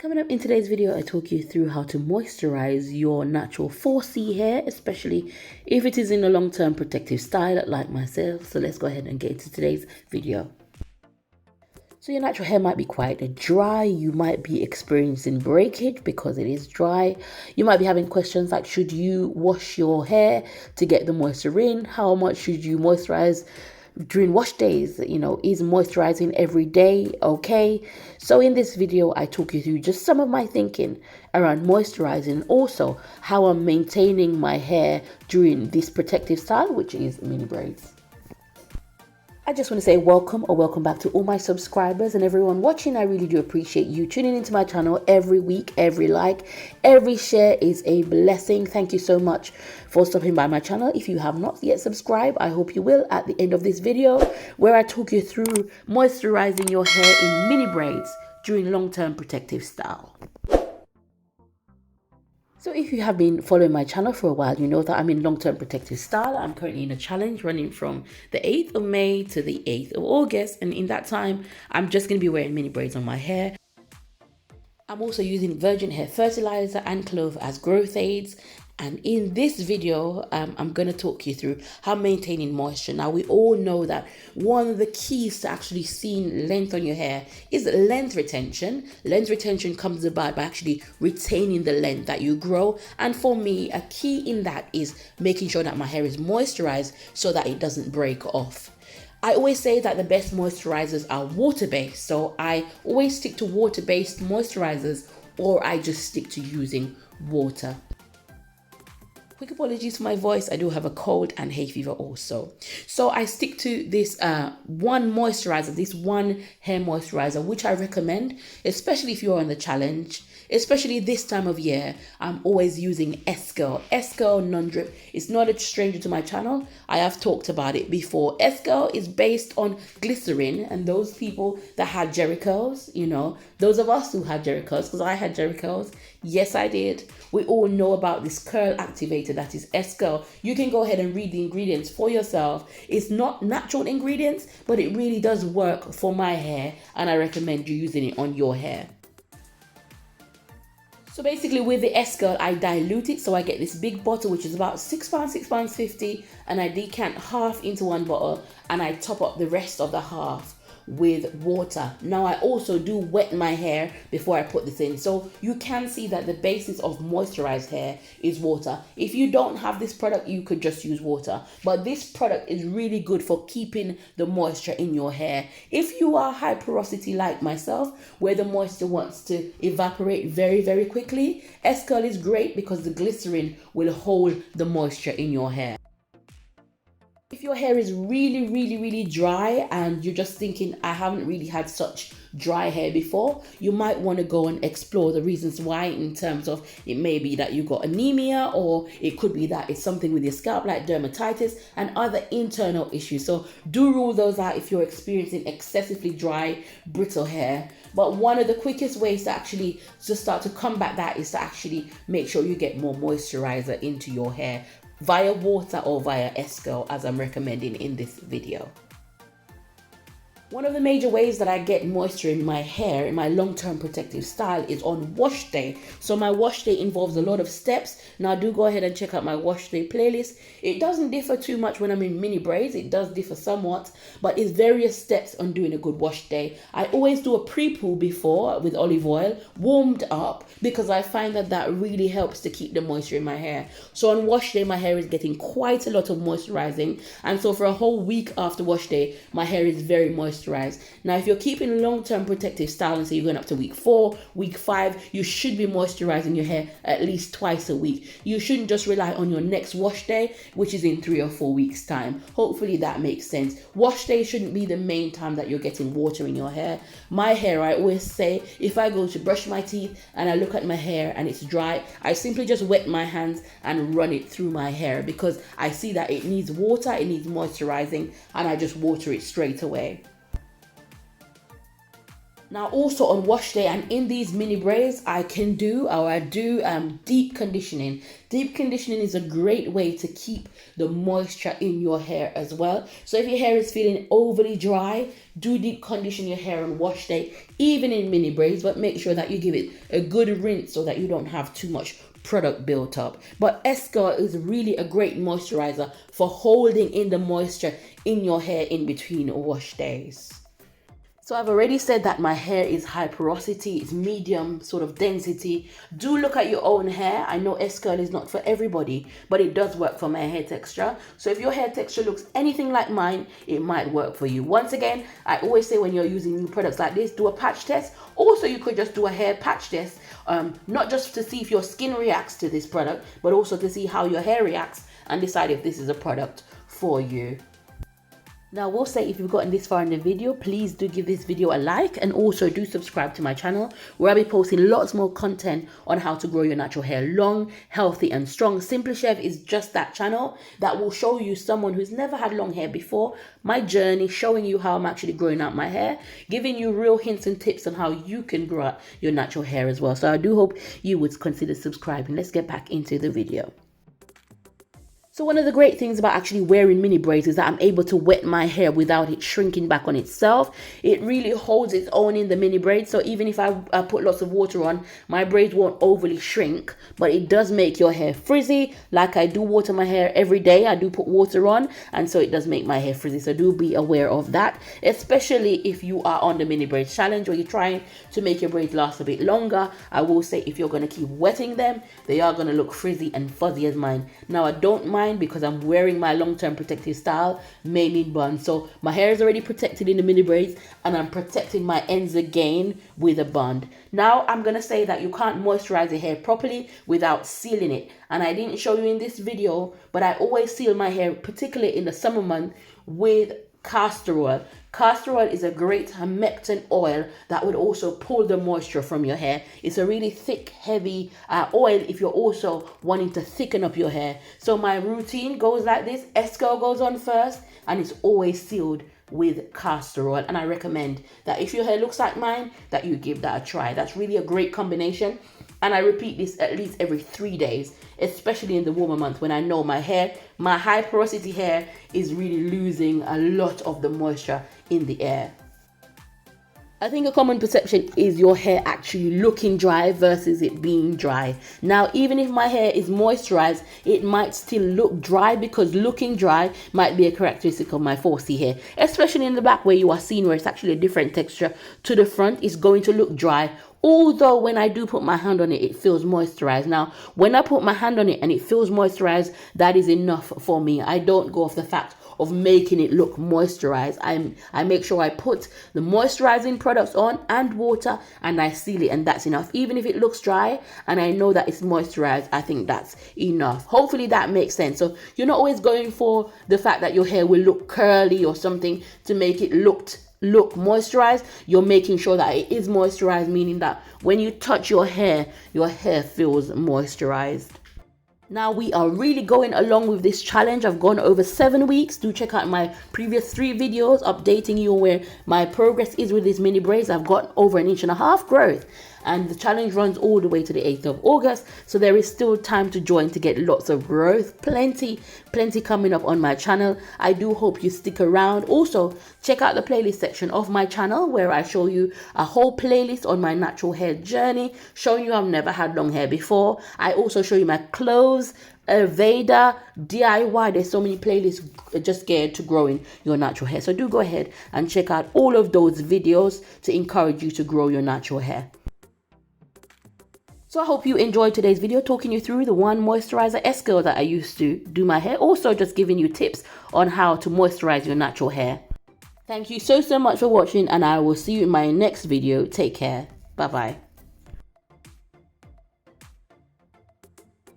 Coming up in today's video, I talk you through how to moisturize your natural 4C hair, especially if it is in a long-term protective style like myself. So let's go ahead and get into today's video. So your natural hair might be quite dry. You might be experiencing breakage because it is dry. You might be having questions like, should you wash your hair to get the moisture in? How much should you moisturize during wash days? Is moisturizing every day okay? So in this video, I talk you through just some of my thinking around moisturizing and also how I'm maintaining my hair during this protective style, which is mini braids. I just want to say welcome back to all my subscribers and everyone watching. I really do appreciate you tuning into my channel every week. Every like, every share is a blessing. Thank you so much for stopping by my channel. If you have not yet subscribed, I hope you will at the end of this video, where I talk you through moisturizing your hair in mini braids during long-term protective style. So if you have been following my channel for a while, you know that I'm in long-term protective style. I'm currently in a challenge running from the 8th of May to the 8th of August. And in that time, I'm just going to be wearing mini braids on my hair. I'm also using virgin hair fertilizer and clove as growth aids. And in this video, I'm going to talk you through how maintaining moisture. Now, we all know that one of the keys to actually seeing length on your hair is length retention. Length retention comes about by actually retaining the length that you grow. And for me, a key in that is making sure that my hair is moisturized so that it doesn't break off. I always say that the best moisturizers are water-based. So I always stick to water-based moisturizers, or I just stick to using water. Quick apologies for my voice. I do have a cold and hay fever also. So I stick to this one moisturizer, this one hair moisturizer, which I recommend, especially if you're on the challenge, especially this time of year. I'm always using S-Curl non-drip. It's not a stranger to my channel. I have talked about it before. S-Curl is based on glycerin, and those people that had Jerry curls, those of us who had Jerry curls, because I had Jerry curls. Yes, I did. We all know about this curl activator that is S-Curl. You can go ahead and read the ingredients for yourself. It's not natural ingredients, but it really does work for my hair, and I recommend you using it on your hair. So basically with the S-Curl, I dilute it. So I get this big bottle, which is about £6.50, and I decant half into one bottle, and I top up the rest of the half with water. Now I also do wet my hair before I put this in. So you can see that the basis of moisturized hair is water. If you don't have this product, you could just use water. But this product is really good for keeping the moisture in your hair. If you are high porosity like myself, where the moisture wants to evaporate very, very quickly, S-Curl is great because the glycerin will hold the moisture in your hair. If your hair is really dry and you're just thinking, I haven't really had such dry hair before, you might want to go and explore the reasons why, in terms of it may be that you got anemia, or it could be that it's something with your scalp like dermatitis and other internal issues. So do rule those out if you're experiencing excessively dry, brittle hair. But one of the quickest ways to actually just start to combat that is to actually make sure you get more moisturizer into your hair via water or via S-Curl, as I'm recommending in this video. One of the major ways that I get moisture in my hair, in my long-term protective style, is on wash day. So my wash day involves a lot of steps. Now do go ahead and check out my wash day playlist. It doesn't differ too much when I'm in mini braids. It does differ somewhat, but it's various steps on doing a good wash day. I always do a pre-poo before with olive oil, warmed up, because I find that that really helps to keep the moisture in my hair. So on wash day, my hair is getting quite a lot of moisturizing. And so for a whole week after wash day, my hair is very moisturized. Now, if you're keeping long-term protective style and say you're going up to week 4, week 5, you should be moisturizing your hair at least twice a week. You shouldn't just rely on your next wash day, which is in 3 or 4 weeks' time. Hopefully that makes sense. Wash day shouldn't be the main time that you're getting water in your hair. My hair, I always say, if I go to brush my teeth and I look at my hair and it's dry, I simply just wet my hands and run it through my hair, because I see that it needs water, it needs moisturizing, and I just water it straight away. Now also on wash day and in these mini braids, I do deep conditioning. Deep conditioning is a great way to keep the moisture in your hair as well. So if your hair is feeling overly dry, do deep condition your hair on wash day, even in mini braids, but make sure that you give it a good rinse so that you don't have too much product built up. But S-Girl is really a great moisturizer for holding in the moisture in your hair in between wash days. So I've already said that my hair is high porosity, it's medium sort of density. Do look at your own hair. I know S-Curl is not for everybody, but it does work for my hair texture. So if your hair texture looks anything like mine, it might work for you. Once again, I always say when you're using new products like this, do a patch test. Also, you could just do a hair patch test, not just to see if your skin reacts to this product, but also to see how your hair reacts and decide if this is a product for you. Now, I will say if you've gotten this far in the video, please do give this video a like and also do subscribe to my channel where I'll be posting lots more content on how to grow your natural hair long, healthy and strong. Simply Shev is just that channel that will show you someone who's never had long hair before, my journey, showing you how I'm actually growing out my hair, giving you real hints and tips on how you can grow out your natural hair as well. So I do hope you would consider subscribing. Let's get back into the video. So one of the great things about actually wearing mini braids is that I'm able to wet my hair without it shrinking back on itself. It really holds its own in the mini braids. So even if I put lots of water on, my braids won't overly shrink, but it does make your hair frizzy. Like I do water my hair every day. I do put water on, and so it does make my hair frizzy. So do be aware of that, especially if you are on the mini braids challenge or you're trying to make your braids last a bit longer. I will say if you're going to keep wetting them, they are going to look frizzy and fuzzy as mine. Now I don't mind because I'm wearing my long-term protective style made in bun, so my hair is already protected in the mini braids and I'm protecting my ends again with a bund. Now I'm gonna say that you can't moisturize your hair properly without sealing it, and I didn't show you in this video, but I always seal my hair, particularly in the summer month, with castor oil. Castor oil is a great humectant oil that would also pull the moisture from your hair. It's a really thick, heavy oil if you're also wanting to thicken up your hair. So my routine goes like this. S-Curl goes on first and it's always sealed with castor oil, and I recommend that if your hair looks like mine, that you give that a try. That's really a great combination, and I repeat this at least every 3 days, especially in the warmer month when I know my high porosity hair is really losing a lot of the moisture in the air. I think a common perception is your hair actually looking dry versus it being dry. Now, even if my hair is moisturized, it might still look dry because looking dry might be a characteristic of my 4C hair, especially in the back where you are seeing where it's actually a different texture to the front. It's going to look dry. Although when I do put my hand on it, it feels moisturized. Now, when I put my hand on it and it feels moisturized, that is enough for me. I don't go off the fact of making it look moisturized. I make sure I put the moisturizing products on and water and I seal it, and that's enough. Even if it looks dry and I know that it's moisturized, I think that's enough. Hopefully that makes sense. So you're not always going for the fact that your hair will look curly or something to make it look moisturized. You're making sure that it is moisturized, meaning that when you touch your hair feels moisturized. Now we are really going along with this challenge. I've gone over 7 weeks. Do check out my previous 3 videos updating you where my progress is with these mini braids. I've got over 1.5 inches growth, and the challenge runs all the way to the 8th of August. So there is still time to join to get lots of growth. Plenty coming up on my channel. I do hope you stick around. Also, check out the playlist section of my channel where I show you a whole playlist on my natural hair journey, showing you I've never had long hair before. I also show you my clothes, Veda, DIY. There's so many playlists just geared to growing your natural hair. So do go ahead and check out all of those videos to encourage you to grow your natural hair. So I hope you enjoyed today's video, talking you through the one moisturizer S-Curl that I used to do my hair. Also just giving you tips on how to moisturize your natural hair. Thank you so much for watching, and I will see you in my next video. Take care. Bye-bye.